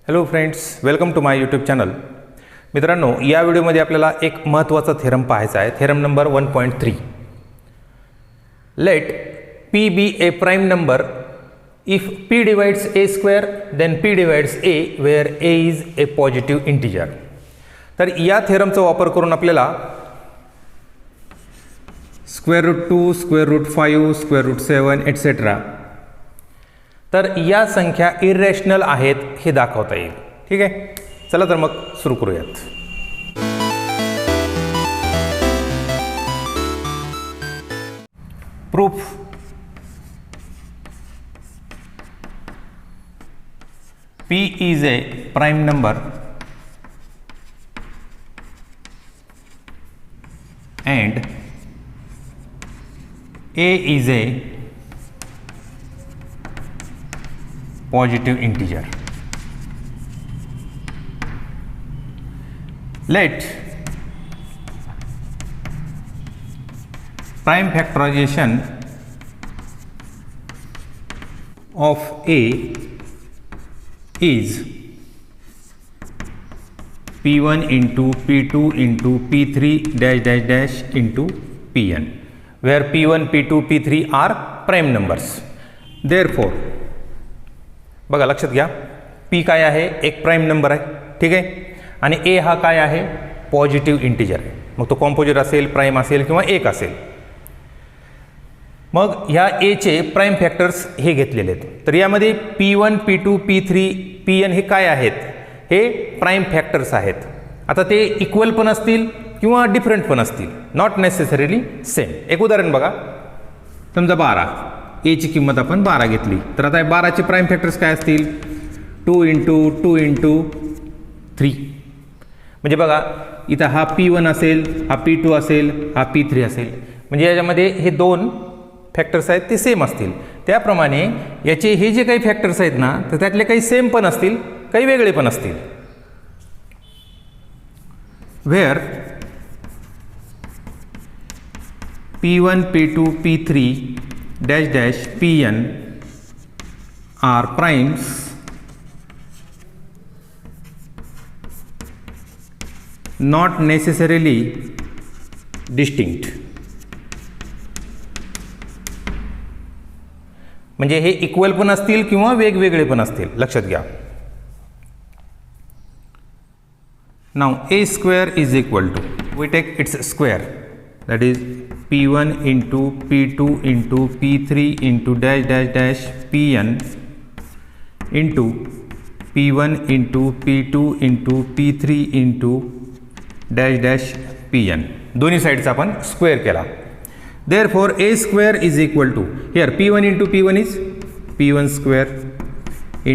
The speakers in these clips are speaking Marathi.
Hello friends, welcome to my YouTube channel. मित्रांनो, या व्हिडिओमध्ये आपल्याला एक महत्त्वाचा थेरम पाहायचा आहे. Theorem number 1.3. Let p be a prime number if p divides a square then p divides a where a is a positive integer. तर या थेरमचा वापर करून आपल्याला square root 2, square root 5, square root 7 etcetera तर या संख्या इरेशनल आहेत हे दाखवता येईल. ठीक आहे, चला तर मग सुरू करूयात. Proof. p is a prime number and a is a positive integer. Let prime factorization of a is p1 into p2 into p3 dash dash dash into pn, where p1 p2 p3 are prime numbers. Therefore, बघा लक्षात घ्या, p काय आहे, एक प्राइम नंबर आहे. ठीक आहे, आणि a हा काय आहे, पॉझिटिव्ह इंटिजर आहे. मग तो कॉम्पोजिट असेल, प्राइम असेल किंवा एक असेल. मग ह्या a चे प्राइम फॅक्टर्स हे घेतलेले आहेत. तर यामध्ये p1 p2 p3 pn हे काय आहेत, हे प्राइम फॅक्टर्स आहेत. आता ते इक्वल पण असतील किंवा डिफरंट पण असतील, नॉट नेसेसरीली सेम. एक उदाहरण बघा, समजा 12, a ची किंमत आपण 12 घेतली. तर आता 12 चे प्राइम फॅक्टर्स काय असतील, 2 इंटू 2 इंटू 3. म्हणजे बघा, इथं हा p1 असेल, हा p2 असेल, हा p3 असेल. म्हणजे याच्यामध्ये हे दोन फॅक्टर्स आहेत ते सेम असतील. त्याप्रमाणे याचे हे जे काही फॅक्टर्स आहेत ना, तर त्यातले काही सेम पण असतील, काही वेगळे पण असतील. Where p1 p2 p3 dash dash pn are primes not necessarily distinct. म्हणजे हे इक्वल पण असतील किंवा वेगवेगळे पण असतील, लक्षात घ्या. Now a square is equal to, we take its square, that is p1 into p2 into p3 into dash dash dash pn into p1 into p2 into p3 into dash dash pn. दोन्ही साइड्स आपण स्क्वेअर केला. Therefore a square is equal to, here p1 into p1 is p1 square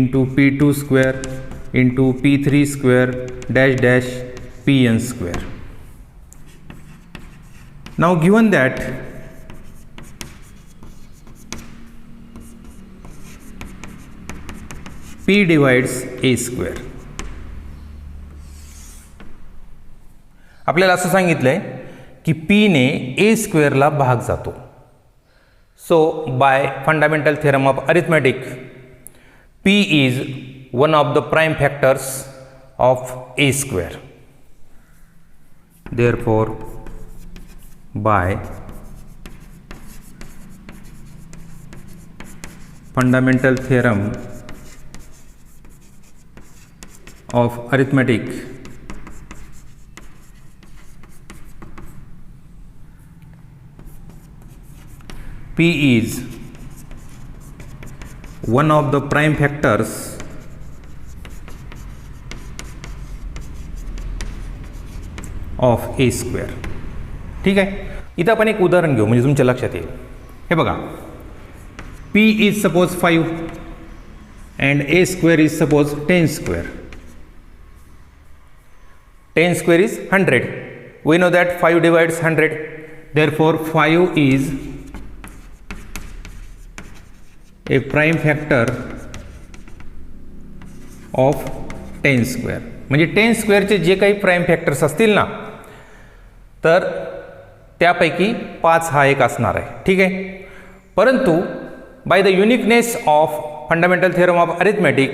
into p2 square into p3 square dash dash pn square. Now given that p divides a square, आपल्याला असं सांगितलंय की p ने a स्क्वेअरला भाग जातो. So bye fundamental theorem of arithmetic, p is one of the prime factors of a square. Therefore by fundamental theorem of arithmetic, p is one of the prime factors of a square. ठीक आहे, इथं आपण एक उदाहरण घेऊ म्हणजे तुमच्या लक्षात येईल. हे बघा, p is suppose 5 and a square is suppose 10 square. 10 square is 100. We know that 5 divides 100. Therefore 5 is a prime factor of 10 square. म्हणजे 10 स्क्वेअरचे जे काही प्राइम फॅक्टर्स असतील ना, तर त्यापैकी 5 हा एक असणार आहे. ठीक आहे, परंतु by the uniqueness of fundamental theorem of arithmetic,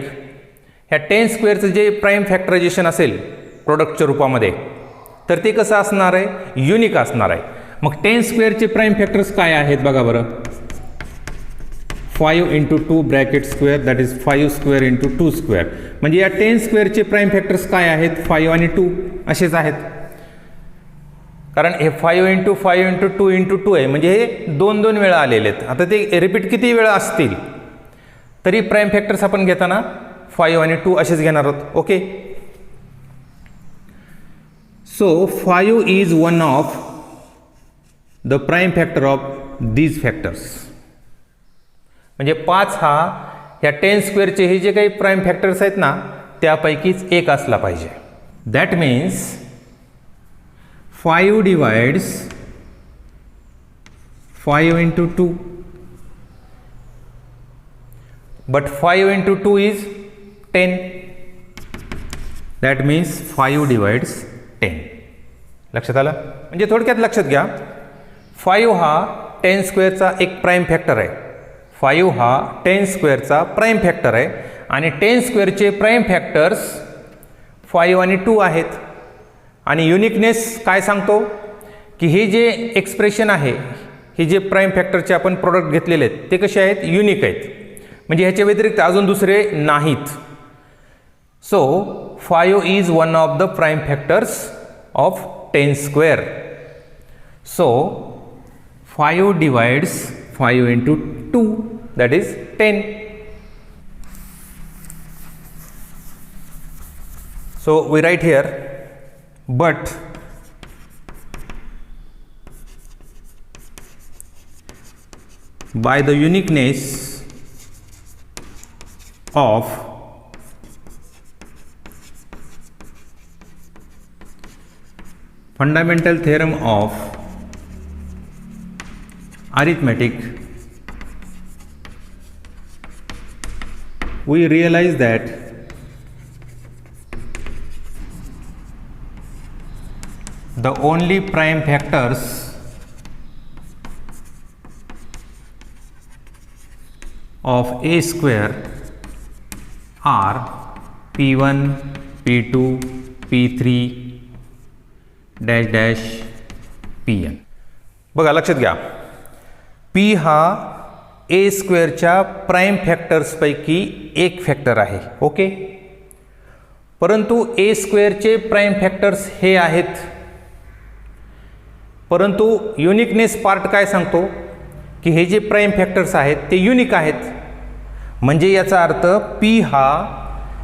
ह्या 10 स्क्वेअरचं जे प्राईम फॅक्टरायझेशन असेल प्रोडक्टच्या रूपामध्ये, तर ते कसं असणार आहे, युनिक असणार आहे. मग 10 स्क्वेअरचे प्राईम फॅक्टर्स काय आहेत बघा बरं. 5 into 2 bracket square that is 5 square into 2 square. म्हणजे या 10 स्क्वेअरचे प्राईम फॅक्टर्स काय आहेत, 5 आणि 2 असेच आहेत. कारण हे 5 इंटू 5 इंटू 2 इंटू 2 आहे, म्हणजे हे 2 वेळा आलेले आहेत. आता ते रिपीट किती वेळा असतील तरी प्राईम फॅक्टर्स आपण घेताना 5 आणि 2 असेच घेणार आहोत. Okay. So 5 is one of the prime factor of these factors. म्हणजे 5 हा ह्या 10 स्क्वेअरचे हे जे काही प्राईम फॅक्टर्स आहेत ना त्यापैकीच एक असला पाहिजे. That means 5 divides 5 into 2, but 5 into 2 is 10. That means 5 divides 10. लक्षात आलं. म्हणजे थोडक्यात लक्षात घ्या, 5 हा 10 स्क्वेअरचा एक प्राईम फॅक्टर आहे. 5 हा 10 स्क्वेअरचा प्राईम फॅक्टर आहे आणि 10 स्क्वेअरचे प्राईम फॅक्टर्स 5 आणि 2 आहेत. आणि युनिकनेस काय सांगतो की हे जे एक्सप्रेशन आहे, हे जे प्राईम फॅक्टरचे आपण प्रोडक्ट घेतलेले आहेत ते कसे आहेत, युनिक आहेत. म्हणजे ह्याच्या व्यतिरिक्त अजून दुसरे नाहीत. So 5 is one of the prime factors of 10 square. So 5 divides 5 into 2 that is 10. So we write here, but by the uniqueness of fundamental theorem of arithmetic, we realize that the only prime factors of a square are p1, p2, p3 dash dash pn. बघा लक्षात घ्या, p हा a स्क्वेअरच्या प्राईम फॅक्टर्सपैकी एक फॅक्टर आहे. ओके. परंतु a स्क्वेअरचे प्राईम फॅक्टर्स हे आहेत, परंतु युनिकनेस पार्ट काय सांगतो की हे जे प्राईम फॅक्टर्स आहेत ते युनिक आहेत. म्हणजे याचा अर्थ p हा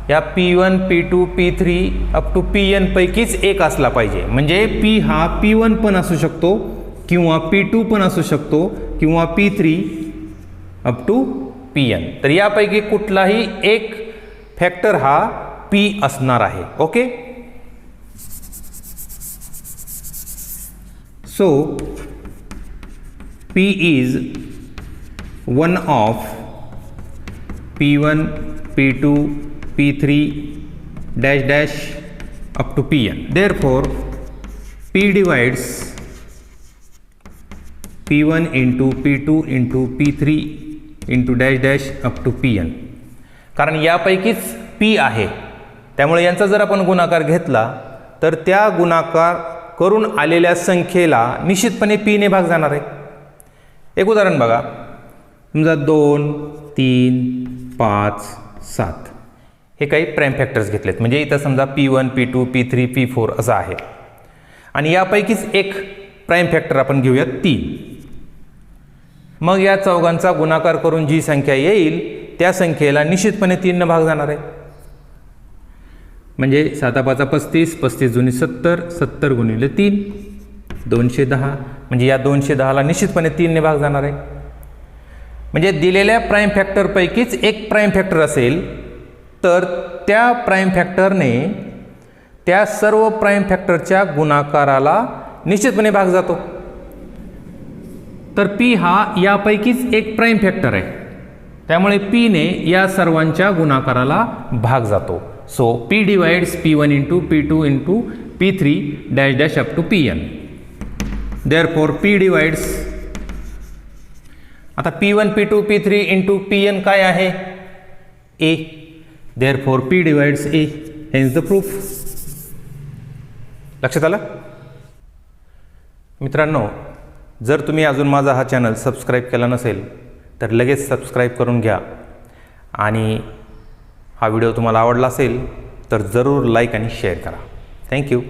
या p1, p2, p3 up to pn पैकीच एक असला पाहिजे. म्हणजे p हा p1 पण असू शकतो किंवा p2 पण असू शकतो किंवा p3 अप टू pn. तर यापैकी कुठलाही एक फॅक्टर हा p असणार आहे. Okay. So p is one of p1, p2, p3 dash dash up to pn. Therefore, p divides p1 into p2 into p3 into dash dash up to pn. कारण यापैकीच p आहे, त्यामुळे यांचा जर आपण गुणाकार घेतला तर त्या गुणाकार करून आलेल्या संख्येला निश्चितपणे p ने भाग जाणार आहे. एक उदाहरण बघा, समजा 2, 3, 5, 7 हे काही प्राईम फॅक्टर्स घेतलेत. म्हणजे इथं समजा p1, p2, p3, p4 असं आहे आणि यापैकीच एक प्राईम फॅक्टर आपण घेऊयात 3. मग या चौघांचा गुणाकार करून जी संख्या येईल त्या संख्येला निश्चितपणे 3 ने भाग जाणार आहे. म्हणजे 7 5 35, 35 जुनी 70, 70 गुणिले 3 210. म्हणजे या 210ला निश्चितपणे 3 ने भाग जाणार आहे. म्हणजे दिलेल्या प्राईम फॅक्टरपैकीच एक प्राईम फॅक्टर असेल तर त्या प्राईम फॅक्टरने त्या सर्व प्राईम फॅक्टरच्या गुणाकाराला निश्चितपणे भाग जातो. तर p हा यापैकीच एक प्राईम फॅक्टर आहे, त्यामुळे p ने या सर्वांच्या गुणाकाराला भाग जातो. So p divides p1 into p2 into p3 dash dash up to pn. Therefore p divides, आता p1, p2, p3 into pn काय आहे, a. Therefore P divides A, hence the proof. लक्षात आलं? मित्रांनो, जर तुम्ही अजून माझा हा चॅनल सबस्क्राईब केला नसेल तर लगेच सबस्क्राईब करून घ्या आणि हा व्हिडिओ तुम्हाला आवडला असेल तर जरूर लाईक आणि शेअर करा. थँक्यू.